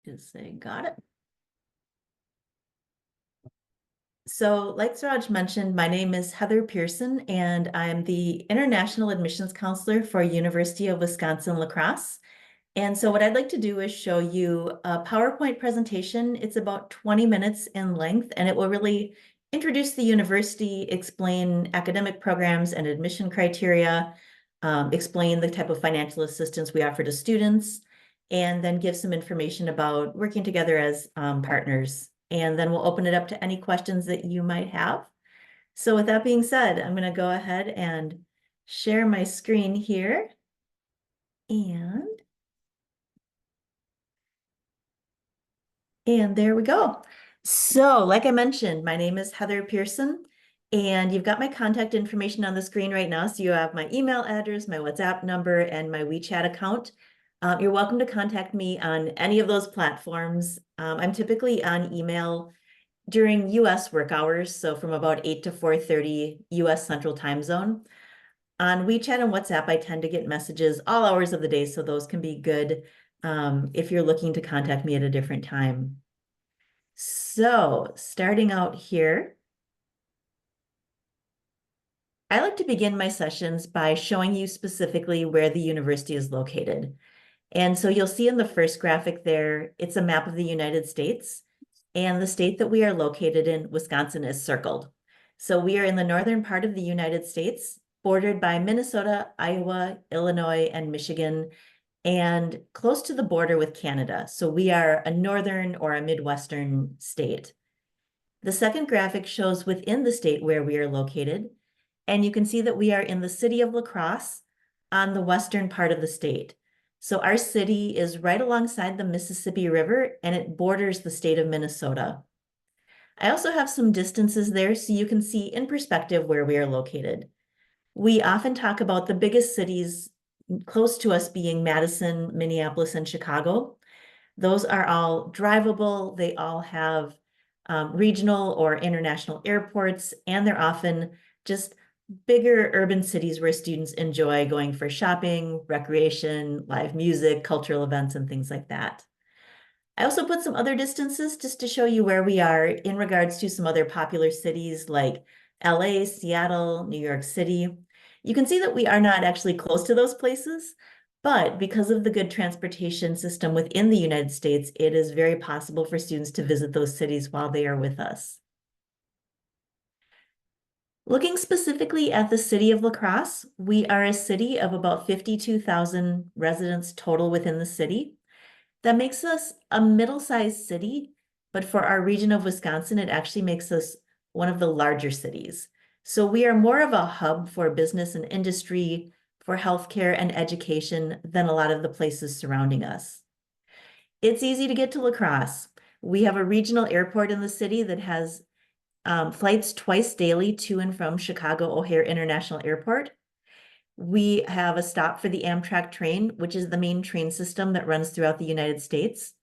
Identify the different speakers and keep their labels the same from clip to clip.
Speaker 1: Just say, got it. So like Suraj mentioned, my name is Heather Pearson, and I'm the International Admissions Counselor for University of Wisconsin-La Crosse. And so what I'd like to do is show you a PowerPoint presentation. It's about 20 minutes in length, and it will really introduce the university, explain academic programs and admission criteria, explain the type of financial assistance we offer to students, and then give some information about working together as partners. And then we'll open it up to any questions that you might have. So with that being said, I'm going to go ahead and share my screen here. And there we go. So like I mentioned, my name is Heather Pearson, and you've got my contact information on the screen right now. So you have my email address, my WhatsApp number, and my WeChat account. You're welcome to contact me on any of those platforms. I'm typically on email during US work hours, so from about 8 to 4:30 US Central Time Zone. On WeChat and WhatsApp, I tend to get messages all hours of the day, so those can be good if you're looking to contact me at a different time. So starting out here, I like to begin my sessions by showing you specifically where the university is located. And so you'll see in the first graphic there, it's a map of the United States, and the state that we are located in, Wisconsin, is circled. So we are in the northern part of the United States, bordered by Minnesota, Iowa, Illinois, and Michigan, and close to the border with Canada. So we are a northern or a Midwestern state. The second graphic shows within the state where we are located, and you can see that we are in the city of La Crosse on the western part of the state. So our city is right alongside the Mississippi River, and it borders the state of Minnesota. I also have some distances there so you can see in perspective where we are located. We often talk about the biggest cities close to us being Madison, Minneapolis, and Chicago. Those are all drivable. They all have regional or international airports, and they're often just bigger urban cities where students enjoy going for shopping, recreation, live music, cultural events, and things like that. I also put some other distances just to show you where we are in regards to some other popular cities like LA, Seattle, New York City. You can see that we are not actually close to those places, but because of the good transportation system within the United States, it is very possible for students to visit those cities while they are with us. Looking specifically at the city of La Crosse, we are a city of about 52,000 residents total within the city. That makes us a middle-sized city, but for our region of Wisconsin, it actually makes us one of the larger cities. So we are more of a hub for business and industry, for healthcare and education than a lot of the places surrounding us. It's easy to get to La Crosse. We have a regional airport in the city that has flights twice daily to and from Chicago O'Hare International Airport. We have a stop for the Amtrak train, which is the main train system that runs throughout the United States.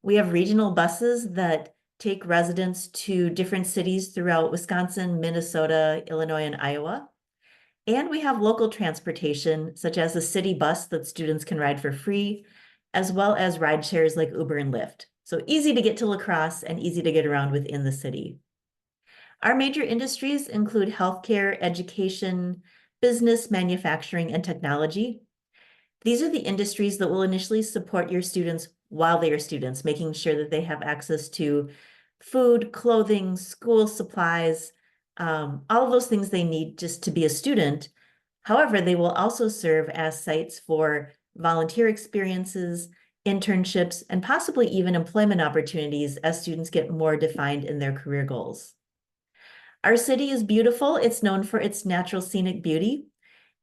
Speaker 1: We have regional buses that take residents to different cities throughout Wisconsin, Minnesota, Illinois, and Iowa. And we have local transportation, such as a city bus that students can ride for free, as well as ride shares like Uber and Lyft. So easy to get to La Crosse and easy to get around within the city. Our major industries include healthcare, education, business, manufacturing, and technology. These are the industries that will initially support your students while they are students, making sure that they have access to food, clothing, school supplies, all of those things they need just to be a student. However, they will also serve as sites for volunteer experiences, internships, and possibly even employment opportunities as students get more defined in their career goals. Our city is beautiful. It's known for its natural scenic beauty.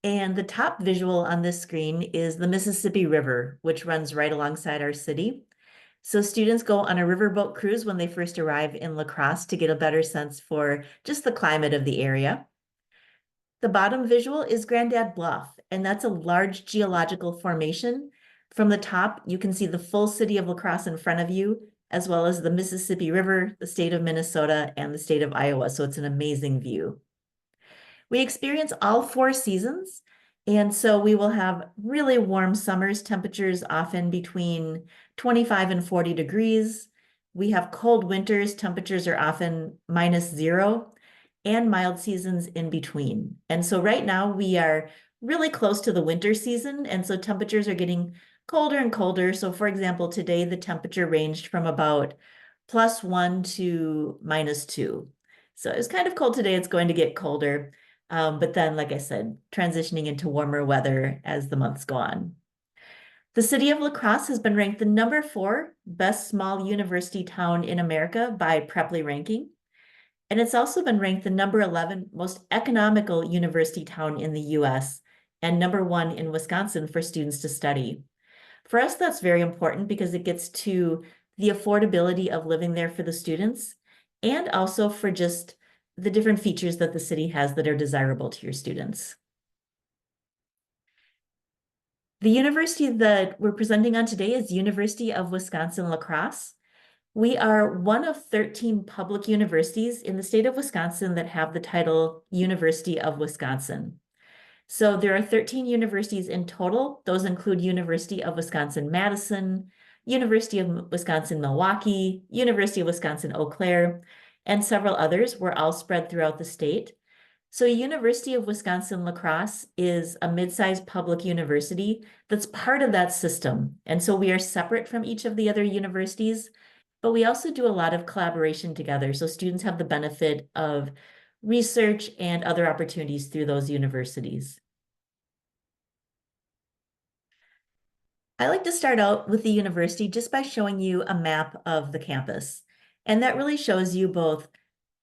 Speaker 1: And the top visual on this screen is the Mississippi River, which runs right alongside our city. So students go on a riverboat cruise when they first arrive in La Crosse to get a better sense for just the climate of the area. The bottom visual is Grandad Bluff, and that's a large geological formation. From the top, you can see the full city of La Crosse in front of you, as well as the Mississippi River, the state of Minnesota, and the state of Iowa. So it's an amazing view. We experience all 4 seasons. And so we will have really warm summers, temperatures often between 25 and 40 degrees. We have cold winters, temperatures are often -0, and mild seasons in between. And so right now we are really close to the winter season, and so temperatures are getting colder and colder. So for example, today the temperature ranged from about +1 to -2. So it's kind of cold today. It's going to get colder. But then, like I said, transitioning into warmer weather as the months go on. The city of La Crosse has been ranked the #4 best small university town in America by Preply ranking. And it's also been ranked the #11 most economical university town in the US and #1 in Wisconsin for students to study. For us, that's very important because it gets to the affordability of living there for the students and also for just the different features that the city has that are desirable to your students. The university that we're presenting on today is University of Wisconsin-La Crosse. We are one of 13 public universities in the state of Wisconsin that have the title University of Wisconsin. So there are 13 universities in total. Those include University of Wisconsin-Madison, University of Wisconsin-Milwaukee, University of Wisconsin-Eau Claire, and several others. We're all spread throughout the state. So University of Wisconsin-La Crosse is a mid-sized public university that's part of that system. And so we are separate from each of the other universities, but we also do a lot of collaboration together. So students have the benefit of research and other opportunities through those universities. I like to start out with the university just by showing you a map of the campus. And that really shows you both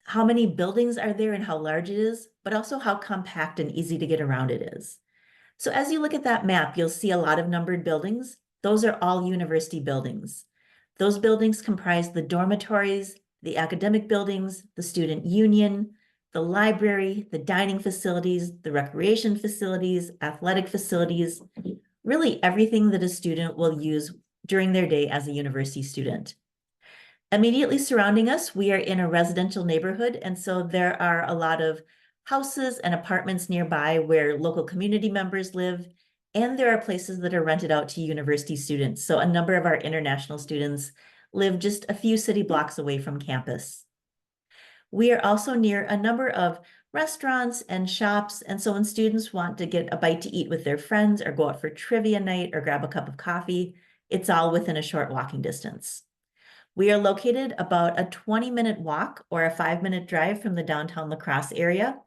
Speaker 1: how many buildings are there and how large it is, but also how compact and easy to get around it is. So as you look at that map, you'll see a lot of numbered buildings. Those are all university buildings. Those buildings comprise the dormitories, the academic buildings, the student union, the library, the dining facilities, the recreation facilities, athletic facilities, really everything that a student will use during their day as a university student. Immediately surrounding us, we are in a residential neighborhood, and so there are a lot of houses and apartments nearby where local community members live, and there are places that are rented out to university students. So a number of our international students live just a few city blocks away from campus. We are also near a number of restaurants and shops, and so when students want to get a bite to eat with their friends or go out for trivia night or grab a cup of coffee, it's all within a short walking distance. We are located about a 20-minute walk or a 5-minute drive from the downtown La Crosse area.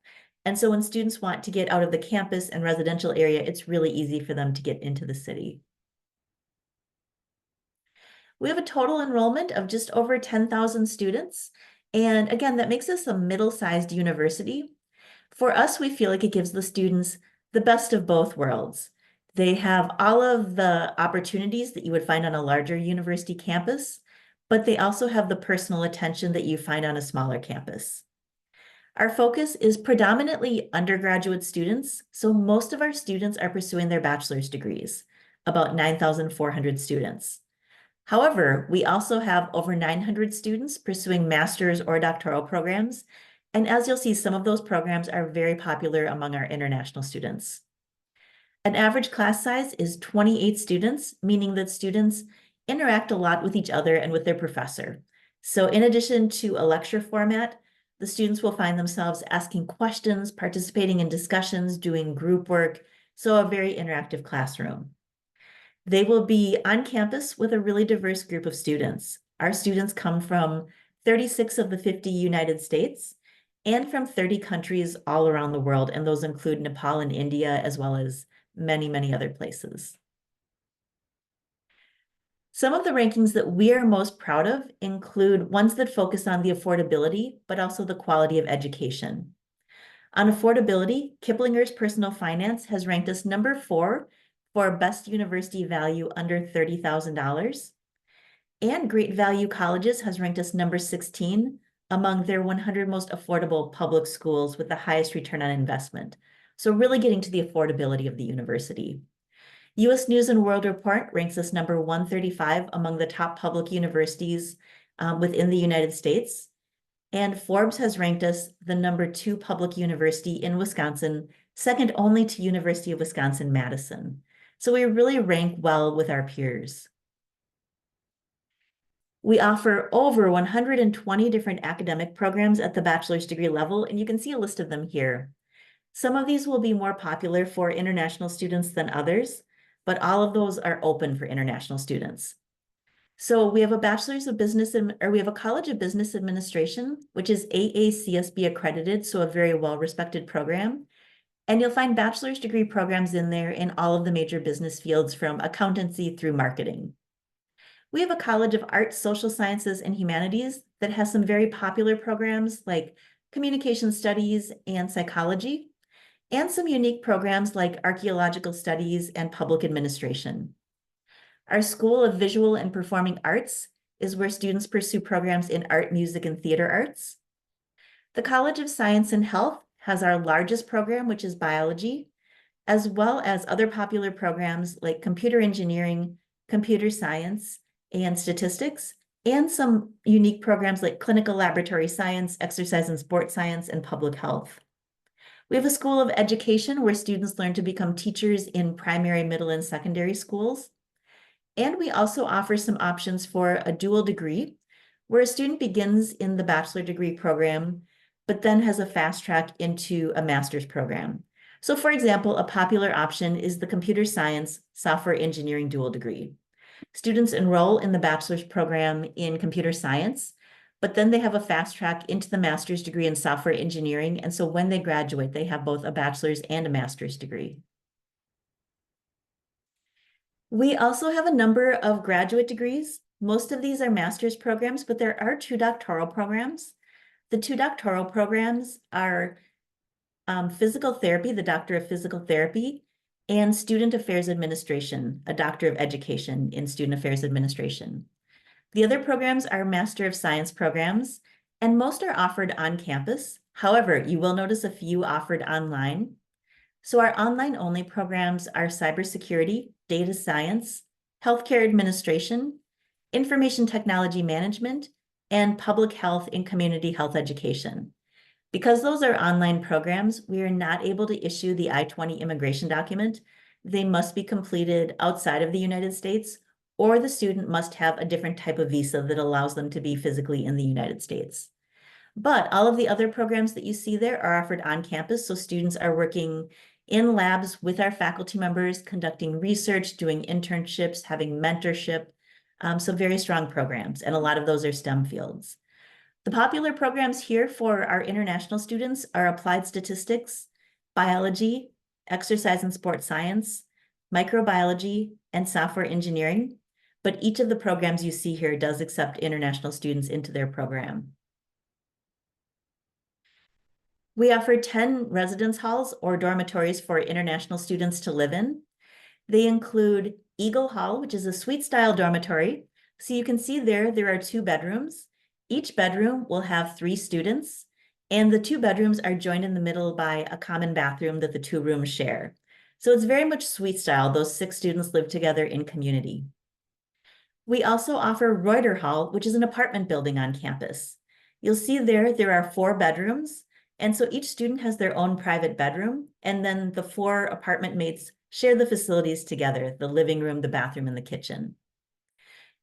Speaker 1: And so when students want to get out of the campus and residential area, it's really easy for them to get into the city. We have a total enrollment of just over 10,000 students. And again, that makes us a middle-sized university. For us, we feel like it gives the students the best of both worlds. They have all of the opportunities that you would find on a larger university campus, but they also have the personal attention that you find on a smaller campus. Our focus is predominantly undergraduate students, so most of our students are pursuing their bachelor's degrees, about 9,400 students. However, we also have over 900 students pursuing master's or doctoral programs, and as you'll see, some of those programs are very popular among our international students. An average class size is 28 students, meaning that students interact a lot with each other and with their professor. So in addition to a lecture format, the students will find themselves asking questions, participating in discussions, doing group work, so a very interactive classroom. They will be on campus with a really diverse group of students. Our students come from 36 of the 50 United States and from 30 countries all around the world, and those include Nepal and India, as well as many, many other places. Some of the rankings that we are most proud of include ones that focus on the affordability, but also the quality of education. On affordability, Kiplinger's Personal Finance has ranked us #4 for best university value under $30,000. And Great Value Colleges has ranked us #16 among their 100 most affordable public schools with the highest return on investment. So really getting to the affordability of the university. US News and World Report ranks us number 135 among the top public universities within the United States. And Forbes has ranked us the #2 public university in Wisconsin second only to University of Wisconsin-Madison. So we really rank well with our peers. We offer over 120 different academic programs at the bachelor's degree level, and you can see a list of them here. Some of these will be more popular for international students than others, but all of those are open for international students. So we have a bachelor's of business, or we have a College of Business Administration, which is AACSB accredited, so a very well-respected program. And you'll find bachelor's degree programs in there in all of the major business fields from accountancy through marketing. We have a College of Arts, Social Sciences, and Humanities that has some very popular programs like communication studies and psychology, and some unique programs like archaeological studies and public administration. Our School of Visual and Performing Arts is where students pursue programs in art, music, and theater arts. The College of Science and Health has our largest program, which is biology, as well as other popular programs like computer engineering, computer science, and statistics, and some unique programs like clinical laboratory science, exercise and sport science, and public health. We have a School of Education where students learn to become teachers in primary, middle, and secondary schools. And we also offer some options for a dual degree, where a student begins in the bachelor degree program, but then has a fast track into a master's program. So for example, a popular option is the computer science software engineering dual degree. Students enroll in the bachelor's program in computer science, but then they have a fast track into the master's degree in software engineering. And so when they graduate, they have both a bachelor's and a master's degree. We also have a number of graduate degrees. Most of these are master's programs, but there are 2 doctoral programs. The 2 doctoral programs are physical therapy, the Doctor of Physical Therapy, and Student Affairs Administration, a Doctor of Education in Student Affairs Administration. The other programs are Master of Science programs, and most are offered on campus. However, you will notice a few offered online. So our online-only programs are cybersecurity, data science, healthcare administration, information technology management, and public health and community health education. Because those are online programs, we are not able to issue the I-20 immigration document. They must be completed outside of the United States, or the student must have a different type of visa that allows them to be physically in the United States. But all of the other programs that you see there are offered on campus, so students are working in labs with our faculty members, conducting research, doing internships, having mentorship, so very strong programs, and a lot of those are STEM fields. The popular programs here for our international students are applied statistics, biology, exercise and sport science, microbiology, and software engineering, but each of the programs you see here does accept international students into their program. We offer 10 residence halls or dormitories for international students to live in. They include Eagle Hall, which is a suite-style dormitory. So you can see there are 2 bedrooms. Each bedroom will have 3 students, and the 2 bedrooms are joined in the middle by a common bathroom that the 2 rooms share. So it's very much suite-style. Those 6 students live together in community. We also offer Reuter Hall, which is an apartment building on campus. You'll see there are 4 bedrooms. And so each student has their own private bedroom, and then the 4 apartment mates share the facilities together, the living room, the bathroom, and the kitchen.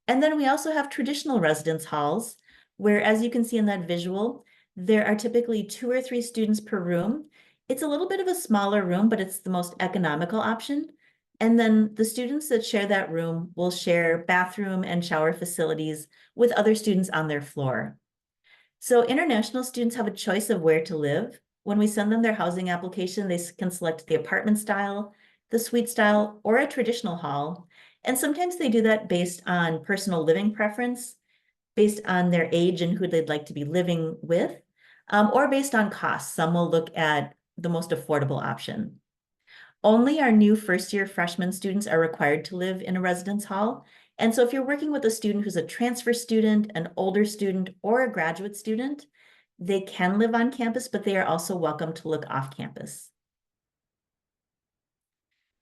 Speaker 1: And then we also have traditional residence halls, where, as you can see in that visual, there are typically 2 or 3 students per room. It's a little bit of a smaller room, but it's the most economical option. And then the students that share that room will share bathroom and shower facilities with other students on their floor. So international students have a choice of where to live. When we send them their housing application, they can select the apartment style, the suite style, or a traditional hall. And sometimes they do that based on personal living preference, based on their age and who they'd like to be living with, or based on cost. Some will look at the most affordable option. Only our new first-year freshman students are required to live in a residence hall. And so if you're working with a student who's a transfer student, an older student, or a graduate student, they can live on campus, but they are also welcome to look off campus.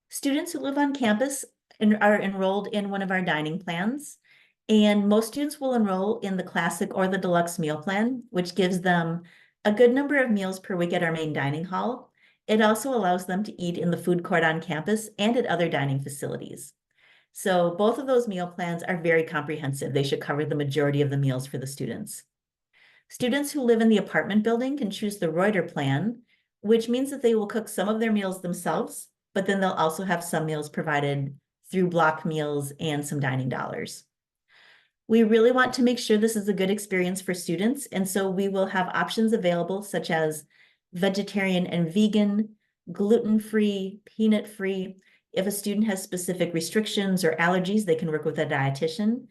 Speaker 1: Students who live on campus are enrolled in one of our dining plans, and most students will enroll in the classic or the deluxe meal plan, which gives them a good number of meals per week at our main dining hall. It also allows them to eat in the food court on campus and at other dining facilities. So both of those meal plans are very comprehensive. They should cover the majority of the meals for the students. Students who live in the apartment building can choose the Reuter plan, which means that they will cook some of their meals themselves, but then they'll also have some meals provided through block meals and some dining dollars. We really want to make sure this is a good experience for students, and so we will have options available such as vegetarian and vegan, gluten-free, peanut-free. If a student has specific restrictions or allergies, they can work with a dietitian.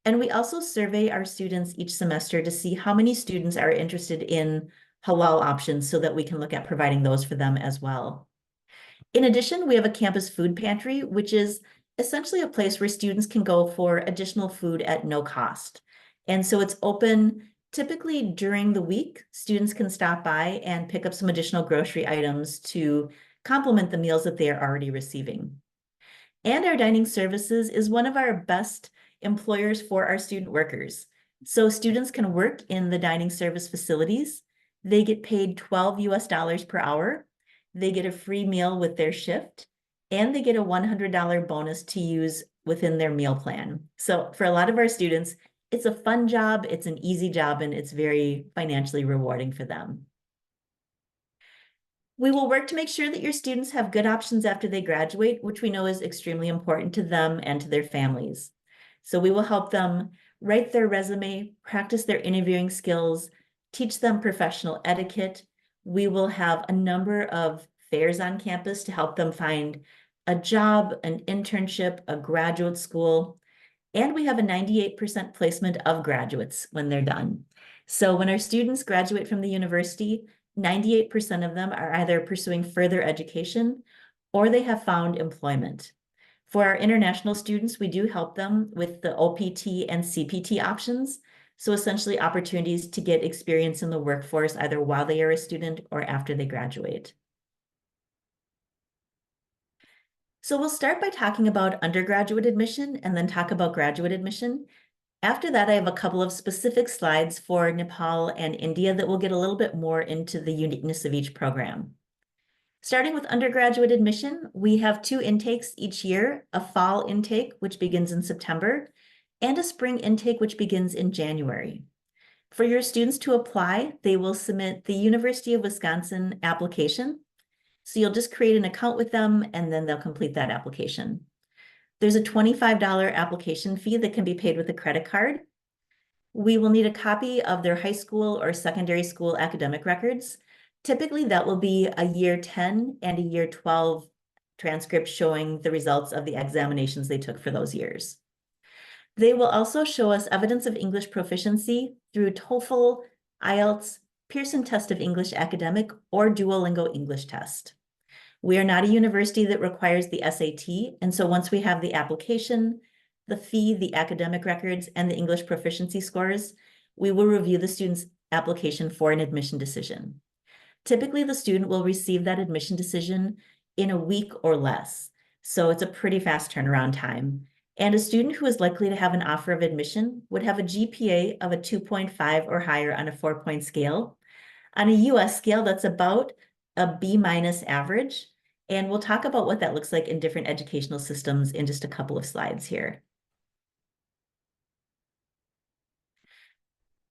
Speaker 1: And we also survey our students each semester to see how many students are interested in halal options so that we can look at providing those for them as well. In addition, we have a campus food pantry, which is essentially a place where students can go for additional food at no cost. And so it's open typically during the week. Students can stop by and pick up some additional grocery items to complement the meals that they are already receiving. And our dining services is one of our best employers for our student workers. So students can work in the dining service facilities. They get paid 12 US dollars per hour. They get a free meal with their shift, and they get a $100 bonus to use within their meal plan. So for a lot of our students, it's a fun job, it's an easy job, and it's very financially rewarding for them. We will work to make sure that your students have good options after they graduate, which we know is extremely important to them and to their families. So we will help them write their resume, practice their interviewing skills, teach them professional etiquette. We will have a number of fairs on campus to help them find a job, an internship, a graduate school, and we have a 98% placement of graduates when they're done. So when our students graduate from the university, 98% of them are either pursuing further education or they have found employment. For our international students, we do help them with the OPT and CPT options. So essentially opportunities to get experience in the workforce either while they are a student or after they graduate. So we'll start by talking about undergraduate admission and then talk about graduate admission. After that, I have a couple of specific slides for Nepal and India that will get a little bit more into the uniqueness of each program. Starting with undergraduate admission, we have 2 intakes each year, a fall intake, which begins in September, and a spring intake, which begins in January. For your students to apply, they will submit the University of Wisconsin application. So you'll just create an account with them, and then they'll complete that application. There's a $25 application fee that can be paid with a credit card. We will need a copy of their high school or secondary school academic records. Typically, that will be a year 10 and a year 12 transcript showing the results of the examinations they took for those years. They will also show us evidence of English proficiency through TOEFL, IELTS, Pearson Test of English Academic, or Duolingo English Test. We are not a university that requires the SAT, and so once we have the application, the fee, the academic records, and the English proficiency scores, we will review the student's application for an admission decision. Typically, the student will receive that admission decision in a week or less, so it's a pretty fast turnaround time. And a student who is likely to have an offer of admission would have a GPA of a 2.5 or higher on a 4-point scale. On a US scale, that's about a B- average. And we'll talk about what that looks like in different educational systems in just a couple of slides here.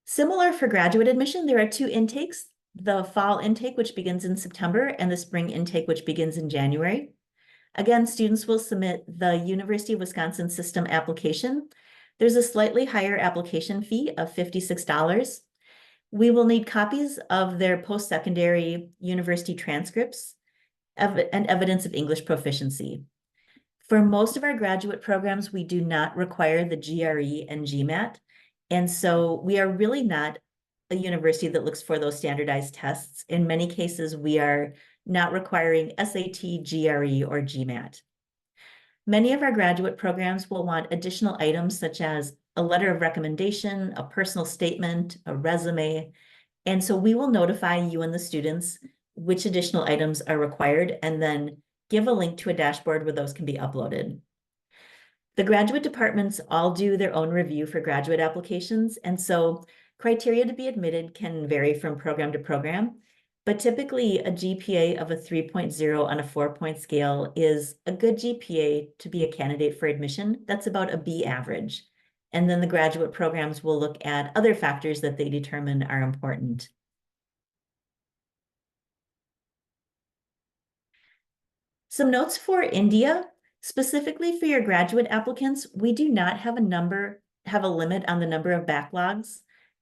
Speaker 1: Similar for graduate admission, there are 2 intakes, the fall intake, which begins in September, and the spring intake, which begins in January. Again, students will submit the University of Wisconsin system application. There's a slightly higher application fee of $56. We will need copies of their post-secondary university transcripts and evidence of English proficiency. For most of our graduate programs, we do not require the GRE and GMAT. And so we are really not a university that looks for those standardized tests. In many cases, we are not requiring SAT, GRE, or GMAT. Many of our graduate programs will want additional items such as a letter of recommendation, a personal statement, a resume. And so we will notify you and the students which additional items are required and then give a link to a dashboard where those can be uploaded. The graduate departments all do their own review for graduate applications. And so criteria to be admitted can vary from program to program. But typically a GPA of a 3.0 on a 4-point scale is a good GPA to be a candidate for admission. That's about a B average. And then the graduate programs will look at other factors that they determine are important. Some notes for India, specifically for your graduate applicants, we do not have a limit on the number of backlogs.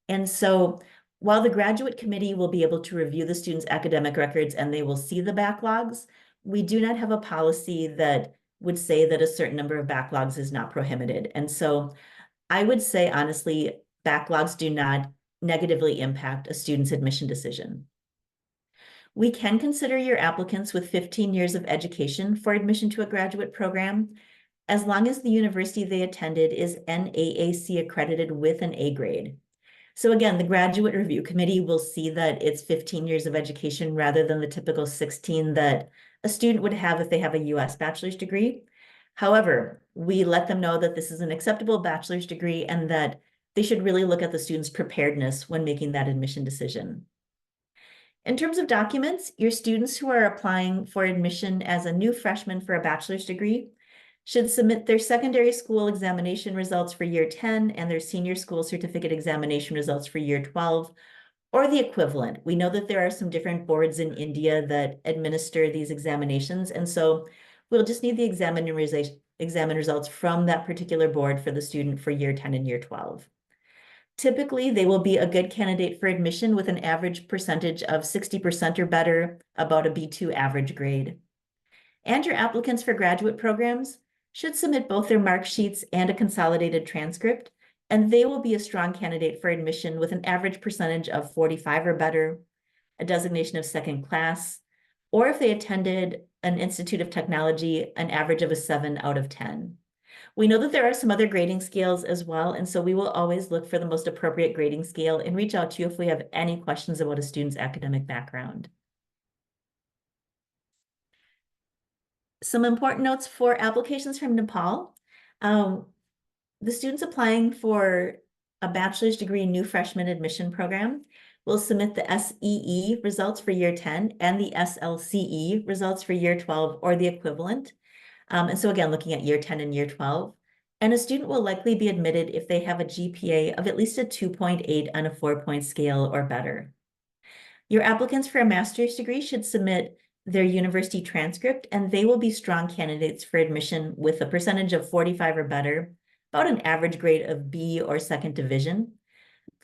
Speaker 1: And so while the graduate committee will be able to review the students' academic records and they will see the backlogs, we do not have a policy that would say that a certain number of backlogs is not prohibited. And so I would say, honestly, backlogs do not negatively impact a student's admission decision. We can consider your applicants with 15 years of education for admission to a graduate program, as long as the university they attended is NAAC accredited with an A grade. So again, the graduate review committee will see that it's 15 years of education rather than the typical 16 that a student would have if they have a US bachelor's degree. However, we let them know that this is an acceptable bachelor's degree and that they should really look at the student's preparedness when making that admission decision. In terms of documents, your students who are applying for admission as a new freshman for a bachelor's degree should submit their secondary school examination results for year 10 and their senior school certificate examination results for year 12, or the equivalent. We know that there are some different boards in India that administer these examinations, and so we'll just need the exam results from that particular board for the student for year 10 and year 12. Typically, they will be a good candidate for admission with an average percentage of 60% or better, about a B2 average grade. And your applicants for graduate programs should submit both their mark sheets and a consolidated transcript, and they will be a strong candidate for admission with an average percentage of 45 or better, a designation of second class, or if they attended an Institute of Technology, an average of a 7 out of 10. We know that there are some other grading scales as well, and so we will always look for the most appropriate grading scale and reach out to you if we have any questions about a student's academic background. Some important notes for applications from Nepal. The students applying for a bachelor's degree new freshman admission program will submit the SEE results for year 10 and the SLCE results for year 12 or the equivalent. And so again, looking at year 10 and year 12. And a student will likely be admitted if they have a GPA of at least a 2.8 on a 4-point scale or better. Your applicants for a master's degree should submit their university transcript, and they will be strong candidates for admission with a percentage of 45 or better, about an average grade of B or second division.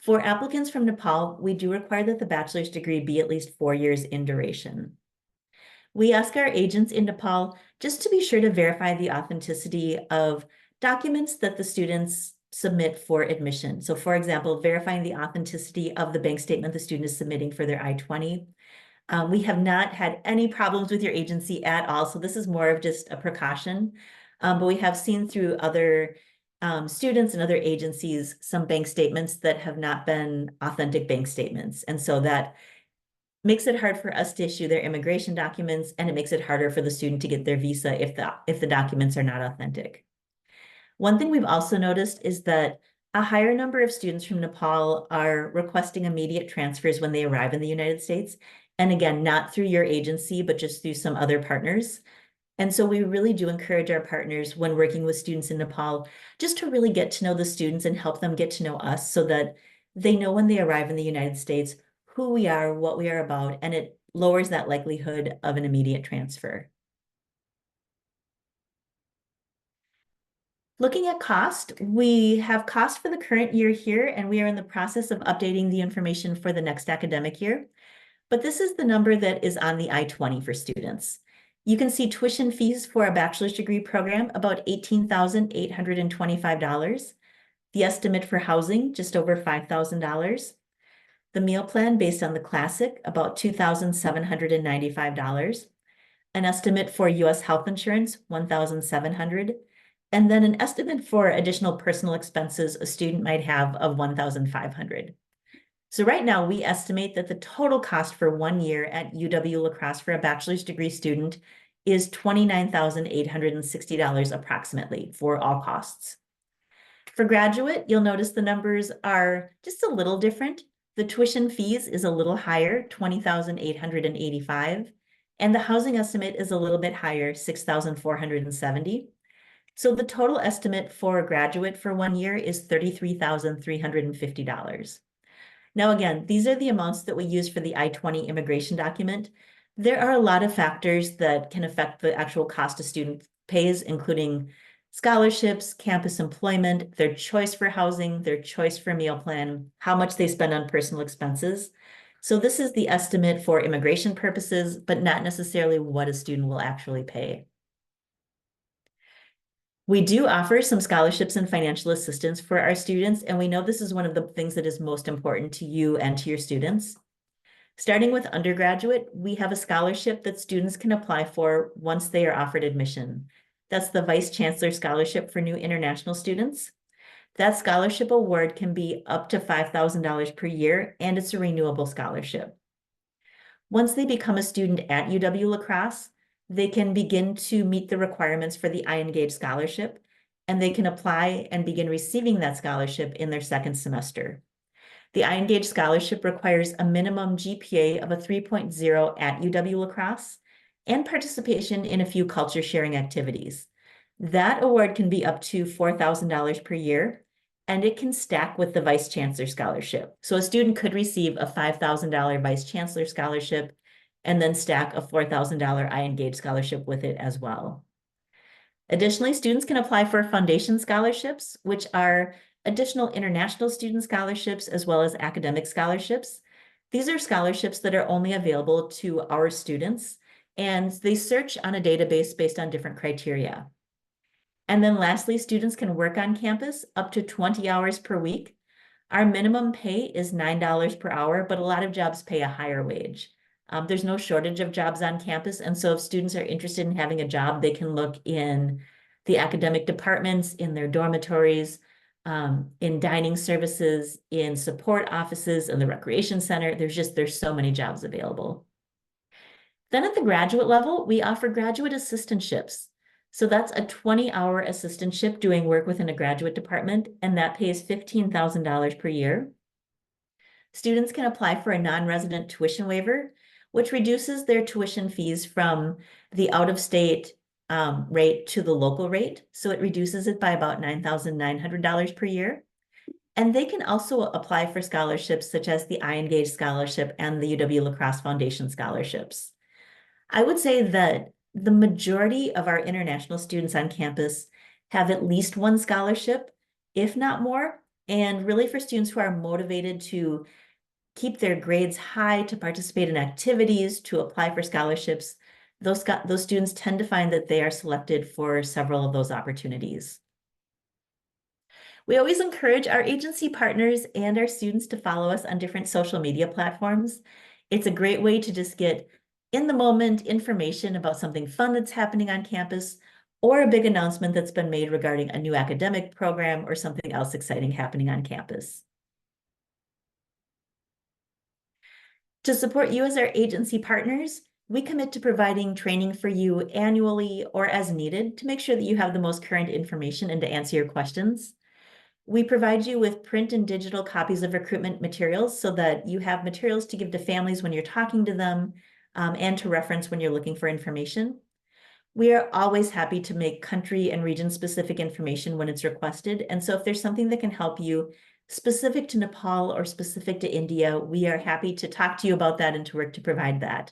Speaker 1: For applicants from Nepal, we do require that the bachelor's degree be at least 4 years in duration. We ask our agents in Nepal just to be sure to verify the authenticity of documents that the students submit for admission. So for example, verifying the authenticity of the bank statement the student is submitting for their I-20. We have not had any problems with your agency at all, so this is more of just a precaution. But we have seen through other students and other agencies some bank statements that have not been authentic bank statements. And so that makes it hard for us to issue their immigration documents, and it makes it harder for the student to get their visa if the documents are not authentic. One thing we've also noticed is that a higher number of students from Nepal are requesting immediate transfers when they arrive in the United States. And again, not through your agency, but just through some other partners. And so we really do encourage our partners when working with students in Nepal, just to really get to know the students and help them get to know us so that they know when they arrive in the United States who we are, what we are about, and it lowers that likelihood of an immediate transfer. Looking at cost, we have cost for the current year here, and we are in the process of updating the information for the next academic year. But this is the number that is on the I-20 for students. You can see tuition fees for a bachelor's degree program, about $18,825. The estimate for housing, just over $5,000. The meal plan based on the classic, about $2,795. An estimate for US health insurance, $1,700. And then an estimate for additional personal expenses a student might have of $1,500. So right now, we estimate that the total cost for 1 year at UW La Crosse for a bachelor's degree student is $29,860 approximately for all costs. For graduate, you'll notice the numbers are just a little different. The tuition fees is a little higher, $20,885, and the housing estimate is a little bit higher, $6,470. So the total estimate for a graduate for 1 year is $33,350. Now, again, these are the amounts that we use for the I-20 immigration document. There are a lot of factors that can affect the actual cost a student pays, including scholarships, campus employment, their choice for housing, their choice for meal plan, how much they spend on personal expenses. So this is the estimate for immigration purposes, but not necessarily what a student will actually pay. We do offer some scholarships and financial assistance for our students, and we know this is one of the things that is most important to you and to your students. Starting with undergraduate, we have a scholarship that students can apply for once they are offered admission. That's the Vice Chancellor Scholarship for new international students. That scholarship award can be up to $5,000 per year, and it's a renewable scholarship. Once they become a student at UW La Crosse, they can begin to meet the requirements for the iEngage scholarship, and they can apply and begin receiving that scholarship in their second semester. The iEngage scholarship requires a minimum GPA of a 3.0 at UW La Crosse and participation in a few culture sharing activities. That award can be up to $4,000 per year, and it can stack with the Vice Chancellor Scholarship. So a student could receive a $5,000 Vice Chancellor Scholarship and then stack a $4,000 iEngage scholarship with it as well. Additionally, students can apply for foundation scholarships, which are additional international student scholarships as well as academic scholarships. These are scholarships that are only available to our students, and they search on a database based on different criteria. And then lastly, students can work on campus up to 20 hours per week. Our minimum pay is $9 per hour, but a lot of jobs pay a higher wage. There's no shortage of jobs on campus, and so if students are interested in having a job, they can look in the academic departments, in their dormitories, in dining services, in support offices, in the recreation center. There's so many jobs available. Then at the graduate level, we offer graduate assistantships. So that's a 20-hour assistantship doing work within a graduate department, and that pays $15,000 per year. Students can apply for a non-resident tuition waiver, which reduces their tuition fees from the out-of-state rate to the local rate. So it reduces it by about $9,900 per year. And they can also apply for scholarships such as the iEngage Scholarship and the UW La Crosse Foundation scholarships. I would say that the majority of our international students on campus have at least one scholarship, if not more. And really for students who are motivated to keep their grades high, to participate in activities, to apply for scholarships, those students tend to find that they are selected for several of those opportunities. We always encourage our agency partners and our students to follow us on different social media platforms. It's a great way to just get in the moment information about something fun that's happening on campus or a big announcement that's been made regarding a new academic program or something else exciting happening on campus. To support you as our agency partners, we commit to providing training for you annually or as needed to make sure that you have the most current information and to answer your questions. We provide you with print and digital copies of recruitment materials so that you have materials to give to families when you're talking to them and to reference when you're looking for information. We are always happy to make country and region-specific information when it's requested. And so if there's something that can help you specific to Nepal or specific to India, we are happy to talk to you about that and to work to provide that.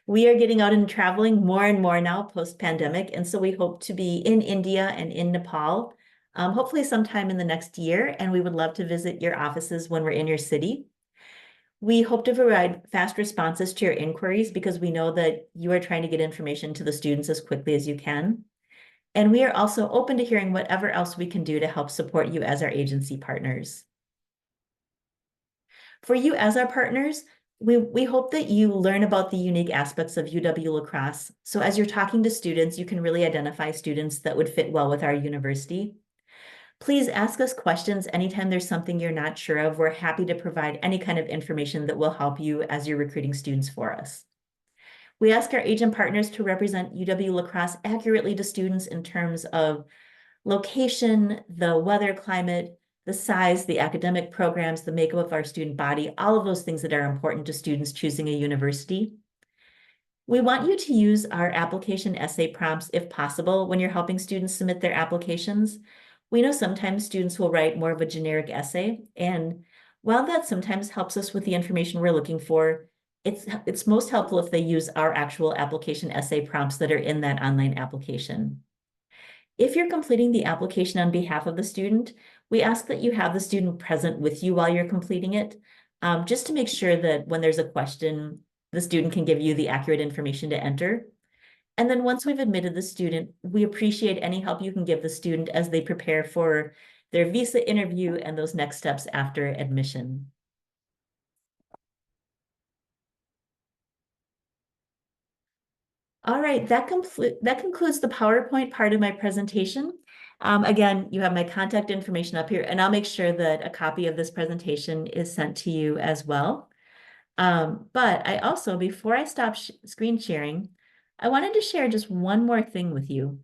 Speaker 1: We are getting out and traveling more and more now post-pandemic, and so we hope to be in India and in Nepal, hopefully sometime in the next year, and we would love to visit your offices when we're in your city. We hope to provide fast responses to your inquiries because we know that you are trying to get information to the students as quickly as you can. And we are also open to hearing whatever else we can do to help support you as our agency partners. For you as our partners, we hope that you learn about the unique aspects of UW La Crosse. So as you're talking to students, you can really identify students that would fit well with our university. Please ask us questions anytime there's something you're not sure of. We're happy to provide any kind of information that will help you as you're recruiting students for us. We ask our agent partners to represent UW La Crosse accurately to students in terms of location, the weather climate, the size, the academic programs, the makeup of our student body, all of those things that are important to students choosing a university. We want you to use our application essay prompts if possible when you're helping students submit their applications. We know sometimes students will write more of a generic essay, and while that sometimes helps us with the information we're looking for, it's most helpful if they use our actual application essay prompts that are in that online application. If you're completing the application on behalf of the student, we ask that you have the student present with you while you're completing it, just to make sure that when there's a question, the student can give you the accurate information to enter. And then once we've admitted the student, we appreciate any help you can give the student as they prepare for their visa interview and those next steps after admission. All right, that concludes the PowerPoint part of my presentation. Again, you have my contact information up here, and I'll make sure that a copy of this presentation is sent to you as well. But I also, before I stop screen sharing, I wanted to share just one more thing with you.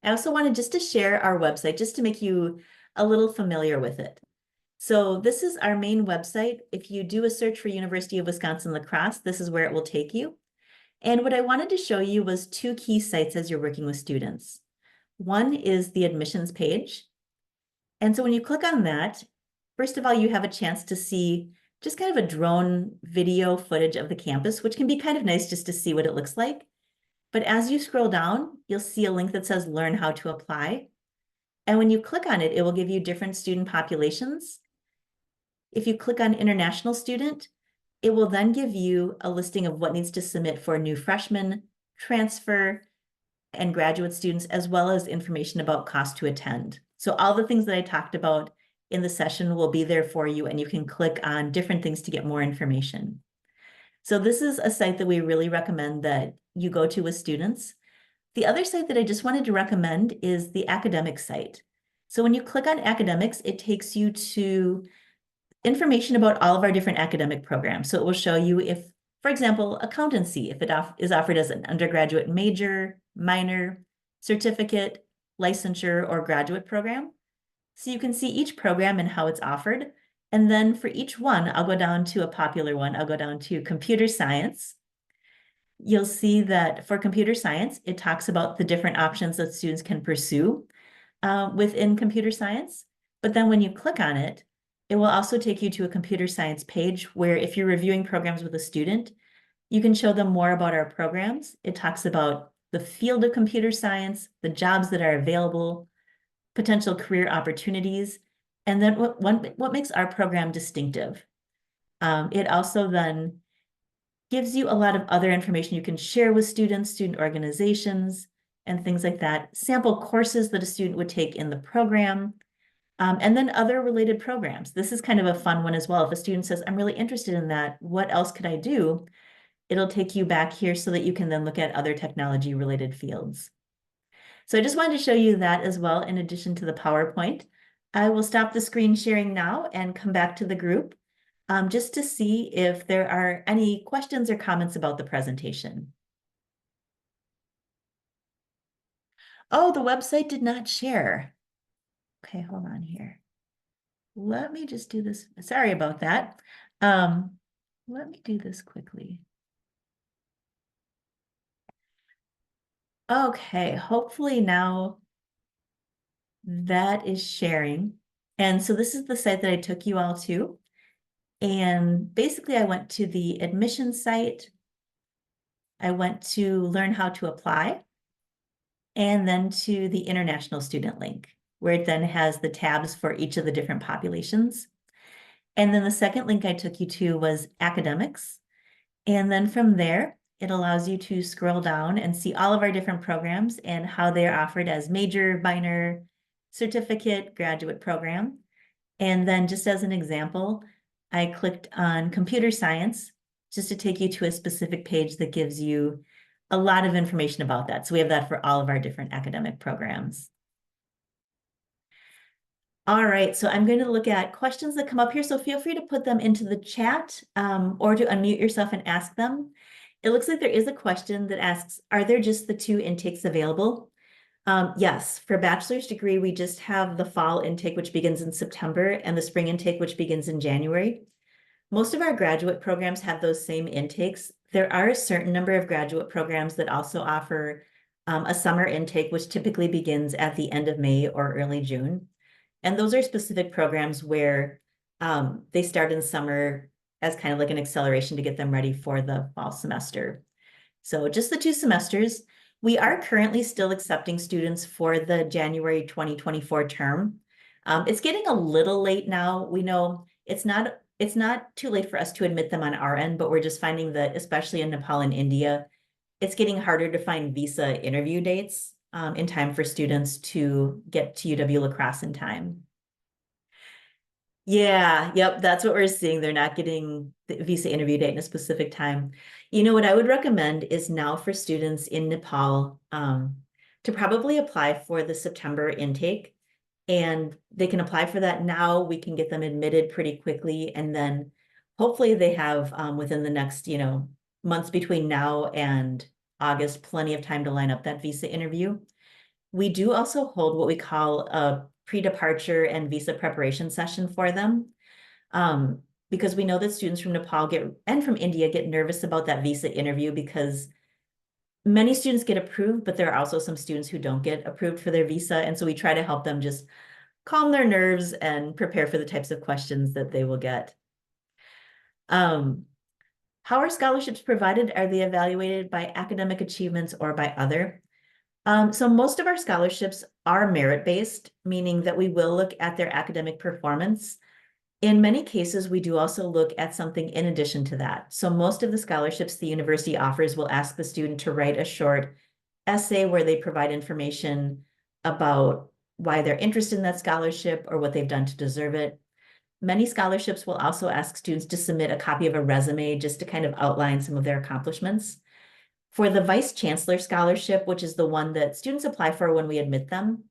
Speaker 1: I also wanted just to share our website, just to make you a little familiar with it. So this is our main website. If you do a search for University of Wisconsin-La Crosse, this is where it will take you. And what I wanted to show you was two key sites as you're working with students. One is the admissions page. And so when you click on that, first of all, you have a chance to see just kind of a drone video footage of the campus, which can be kind of nice just to see what it looks like. But as you scroll down, you'll see a link that says Learn How to Apply. And when you click on it, it will give you different student populations. If you click on International Student, it will then give you a listing of what needs to submit for new freshmen, transfer, and graduate students, as well as information about cost to attend. So all the things that I talked about in the session will be there for you, and you can click on different things to get more information. So this is a site that we really recommend that you go to with students. The other site that I just wanted to recommend is the academic site. So when you click on academics, it takes you to information about all of our different academic programs. So it will show you if, for example, accountancy, if it is offered as an undergraduate major, minor, certificate, licensure, or graduate program. So you can see each program and how it's offered. And then for each one, I'll go down to a popular one. I'll go down to computer science. You'll see that for computer science, it talks about the different options that students can pursue within computer science. But then when you click on it, it will also take you to a computer science page where if you're reviewing programs with a student, you can show them more about our programs. It talks about the field of computer science, the jobs that are available, potential career opportunities, and then what makes our program distinctive. It also then gives you a lot of other information you can share with students, student organizations, and things like that. Sample courses that a student would take in the program, and then other related programs. This is kind of a fun one as well. If a student says, I'm really interested in that, what else could I do? It'll take you back here so that you can then look at other technology related fields. So I just wanted to show you that as well, in addition to the PowerPoint. I will stop the screen sharing now and come back to the group just to see if there are any questions or comments about the presentation. Oh, the website did not share. Okay, hold on here. Let me just do this. Sorry about that. Let me do this quickly. Okay, hopefully now that is sharing. And so this is the site that I took you all to. And basically I went to the admission site. I went to learn how to apply, and then to the international student link, where it then has the tabs for each of the different populations. And then the second link I took you to was academics. And then from there, it allows you to scroll down and see all of our different programs and how they're offered as major, minor, certificate, graduate program. And then just as an example, I clicked on computer science just to take you to a specific page that gives you a lot of information about that. So we have that for all of our different academic programs. All right, so I'm going to look at questions that come up here. So feel free to put them into the chat or to unmute yourself and ask them. It looks like there is a question that asks, are there just the two intakes available? Yes, for bachelor's degree, we just have the fall intake, which begins in September, and the spring intake, which begins in January. Most of our graduate programs have those same intakes. There are a certain number of graduate programs that also offer a summer intake, which typically begins at the end of May or early June. And those are specific programs where they start in summer as kind of like an acceleration to get them ready for the fall semester. So just the 2 semesters. We are currently still accepting students for the January 2024 term. It's getting a little late now. We know it's not too late for us to admit them on our end, but we're just finding that, especially in Nepal and India, it's getting harder to find visa interview dates in time for students to get to UW La Crosse in time. Yeah, yep, that's what we're seeing. They're not getting the visa interview date in a specific time. You know, what I would recommend is now for students in Nepal to probably apply for the September intake. And they can apply for that now. We can get them admitted pretty quickly. And then hopefully they have within the next, months between now and August, plenty of time to line up that visa interview. We do also hold what we call a pre-departure and visa preparation session for them. Because we know that students from Nepal and from India get nervous about that visa interview because many students get approved, but there are also some students who don't get approved for their visa. And so we try to help them just calm their nerves and prepare for the types of questions that they will get. How are scholarships provided? Are they evaluated by academic achievements or by other? So most of our scholarships are merit-based, meaning that we will look at their academic performance. In many cases, we do also look at something in addition to that. So most of the scholarships the university offers will ask the student to write a short essay where they provide information about why they're interested in that scholarship or what they've done to deserve it. Many scholarships will also ask students to submit a copy of a resume just to kind of outline some of their accomplishments. For the Vice Chancellor Scholarship, which is the one that students apply for when we admit them,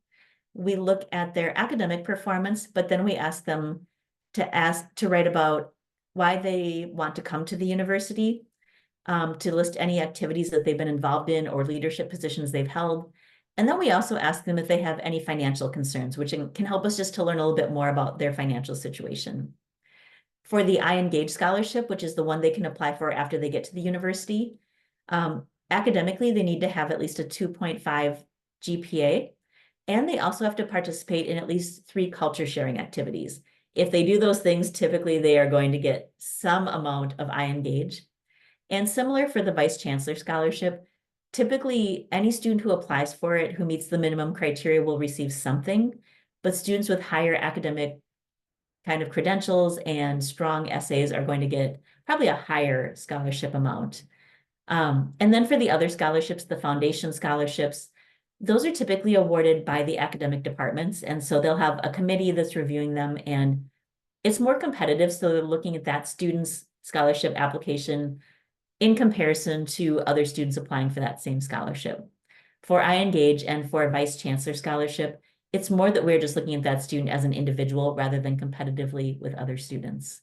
Speaker 1: we look at their academic performance, but then we ask them to write about why they want to come to the university, to list any activities that they've been involved in or leadership positions they've held. And then we also ask them if they have any financial concerns, which can help us just to learn a little bit more about their financial situation. For the iEngage Scholarship, which is the one they can apply for after they get to the university, academically, they need to have at least a 2.5 GPA, and they also have to participate in at least 3 culture sharing activities. If they do those things, typically they are going to get some amount of iEngage. And similar for the Vice Chancellor Scholarship, typically any student who applies for it who meets the minimum criteria will receive something, but students with higher academic kind of credentials and strong essays are going to get probably a higher scholarship amount. And then for the other scholarships, the foundation scholarships, those are typically awarded by the academic departments. And so they'll have a committee that's reviewing them, and it's more competitive. So they're looking at that student's scholarship application in comparison to other students applying for that same scholarship. For iEngage and for Vice Chancellor Scholarship, it's more that we're just looking at that student as an individual rather than competitively with other students.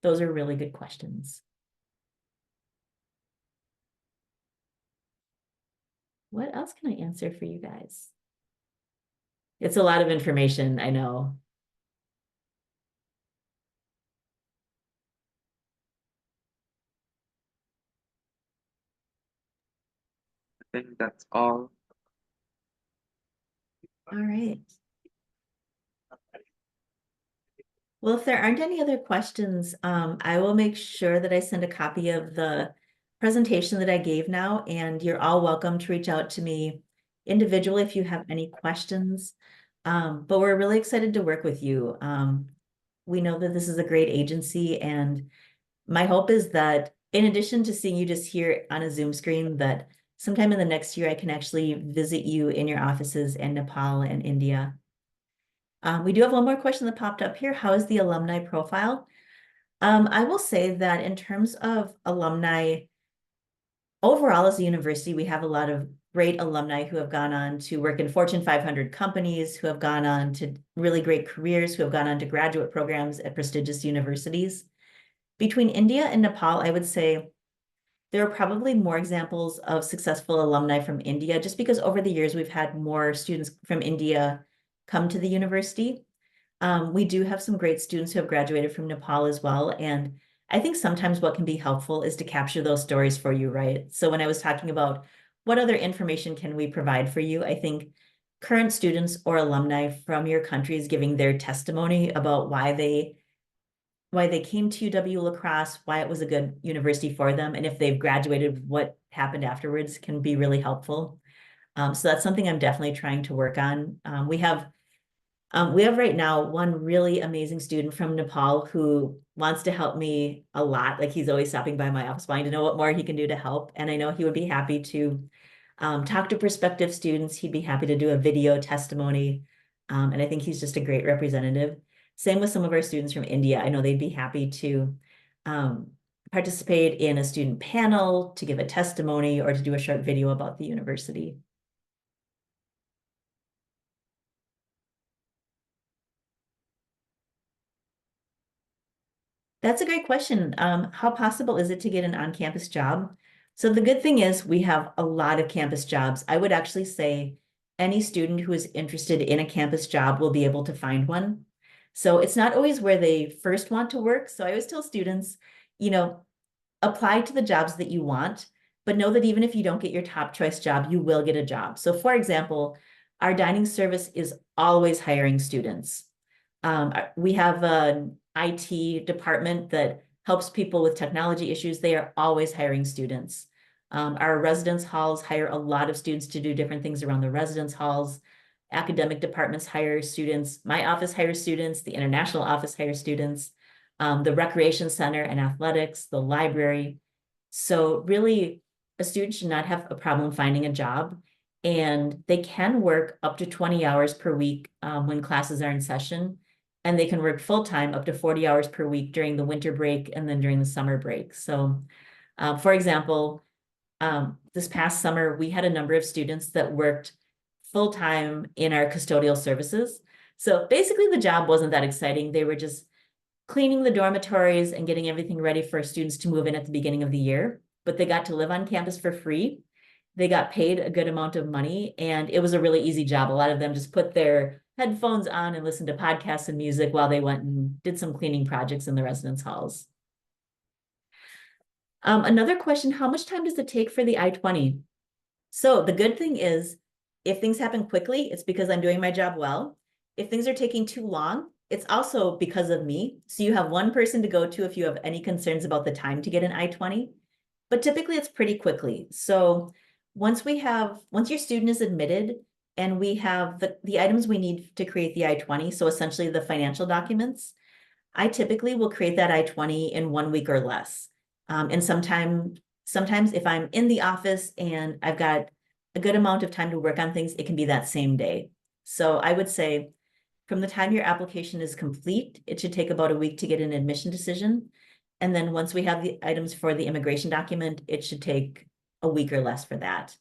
Speaker 1: Those are really good questions. What else can I answer for you guys? It's a lot of information, I know.
Speaker 2: I think that's all.
Speaker 1: All right. Well, if there aren't any other questions, I will make sure that I send a copy of the presentation that I gave now, and you're all welcome to reach out to me individually if you have any questions. But we're really excited to work with you. We know that this is a great agency, and my hope is that in addition to seeing you just here on a Zoom screen, that sometime in the next year I can actually visit you in your offices in Nepal and India. We do have one more question that popped up here. How is the alumni profile? I will say that in terms of alumni, overall as a university, we have a lot of great alumni who have gone on to work in Fortune 500 companies, who have gone on to really great careers, who have gone on to graduate programs at prestigious universities. Between India and Nepal, I would say there are probably more examples of successful alumni from India, just because over the years we've had more students from India come to the university. We do have some great students who have graduated from Nepal as well. And I think sometimes what can be helpful is to capture those stories for you, right? So when I was talking about what other information can we provide for you, I think current students or alumni from your countries giving their testimony about why they came to UW La Crosse, why it was a good university for them, and if they've graduated, what happened afterwards can be really helpful. So that's something I'm definitely trying to work on. We have right now one really amazing student from Nepal who wants to help me a lot. Like he's always stopping by my office wanting to know what more he can do to help. And I know he would be happy to talk to prospective students. He'd be happy to do a video testimony. And I think he's just a great representative. Same with some of our students from India. I know they'd be happy to um, participate in a student panel, to give a testimony, or to do a short video about the university. That's a great question. How possible is it to get an on-campus job? So the good thing is we have a lot of campus jobs. I would actually say any student who is interested in a campus job will be able to find one. So it's not always where they first want to work. So I always tell students, you know, apply to the jobs that you want, but know that even if you don't get your top choice job, you will get a job. So for example, our dining service is always hiring students. We have an IT department that helps people with technology issues. They are always hiring students. Our residence halls hire a lot of students to do different things around the residence halls. Academic departments hire students. My office hires students. The international office hires students. The recreation center and athletics, the library. So really, a student should not have a problem finding a job. And they can work up to 20 hours per week when classes are in session. And they can work full-time up to 40 hours per week during the winter break and then during the summer break. So for example, this past summer, we had a number of students that worked full-time in our custodial services. So basically the job wasn't that exciting. They were just cleaning the dormitories and getting everything ready for students to move in at the beginning of the year, but they got to live on campus for free. They got paid a good amount of money, and it was a really easy job. A lot of them just put their headphones on and listened to podcasts and music while they went and did some cleaning projects in the residence halls. Another question, how much time does it take for the I-20? So the good thing is, if things happen quickly, it's because I'm doing my job well. If things are taking too long, it's also because of me. So you have one person to go to if you have any concerns about the time to get an I-20, but typically it's pretty quickly. So once your student is admitted and we have the items we need to create the I-20, so essentially the financial documents, I typically will create that I-20 in 1 week or less. And sometimes if I'm in the office and I've got a good amount of time to work on things, it can be that same day. So I would say from the time your application is complete, it should take about a week to get an admission decision. And then once we have the items for the immigration document, it should take a week or less for that.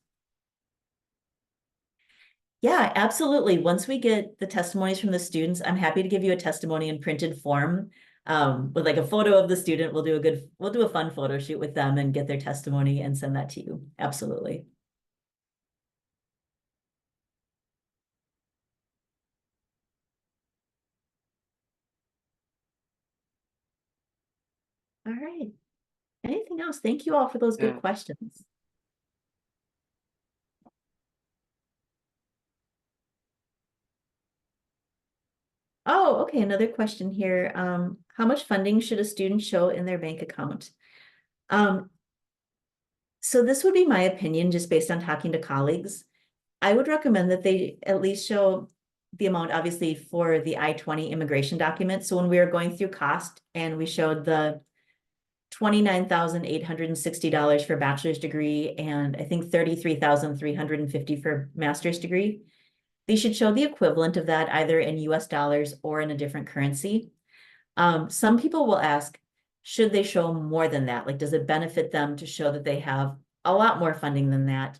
Speaker 1: Yeah, absolutely. Once we get the testimonies from the students, I'm happy to give you a testimony in printed form. With like a photo of the student, we'll do a fun photo shoot with them and get their testimony and send that to you. Absolutely. All right. Anything else? Thank you all for those good
Speaker 2: Yeah.
Speaker 1: questions. Oh, okay. Another question here. How much funding should a student show in their bank account? Um, so this would be my opinion, just based on talking to colleagues. I would recommend that they at least show the amount, obviously, for the I-20 immigration document. So when we were going through cost and we showed the $29,860 for bachelor's degree and I think $33,350 for master's degree, they should show the equivalent of that either in US dollars or in a different currency. Some people will ask, should they show more than that? Like, does it benefit them to show that they have a lot more funding than that?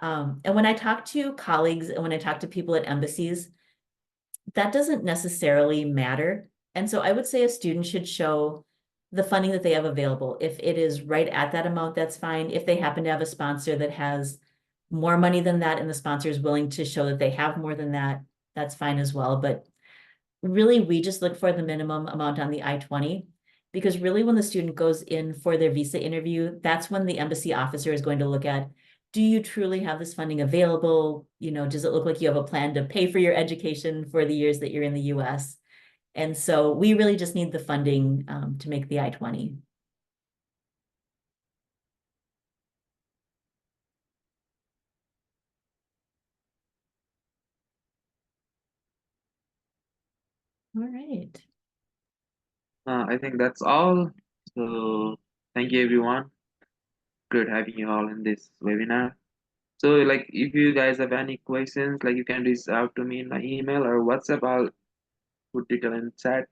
Speaker 1: And when I talk to colleagues and when I talk to people at embassies, that doesn't necessarily matter. And so I would say a student should show the funding that they have available. If it is right at that amount, that's fine. If they happen to have a sponsor that has more money than that and the sponsor is willing to show that they have more than that, that's fine as well. But really, we just look for the minimum amount on the I-20. Because really, when the student goes in for their visa interview, that's when the embassy officer is going to look at, do you truly have this funding available? You know, does it look like you have a plan to pay for your education for the years that you're in the US? And so we really just need the funding to make the I-20. All right.
Speaker 2: I think that's all. So thank you everyone. Good having you all in this webinar. So like if you guys have any questions, like you can reach out to me in my email or WhatsApp. I'll put it in chat.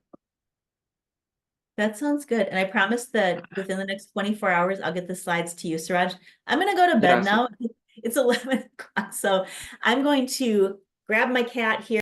Speaker 1: That sounds good. And I promise that within the next 24 hours, I'll get the slides to you, Suraj. I'm going to go to
Speaker 2: Yeah,
Speaker 1: bed
Speaker 2: so
Speaker 1: now. It's 11 o'clock. So I'm going to grab my cat here.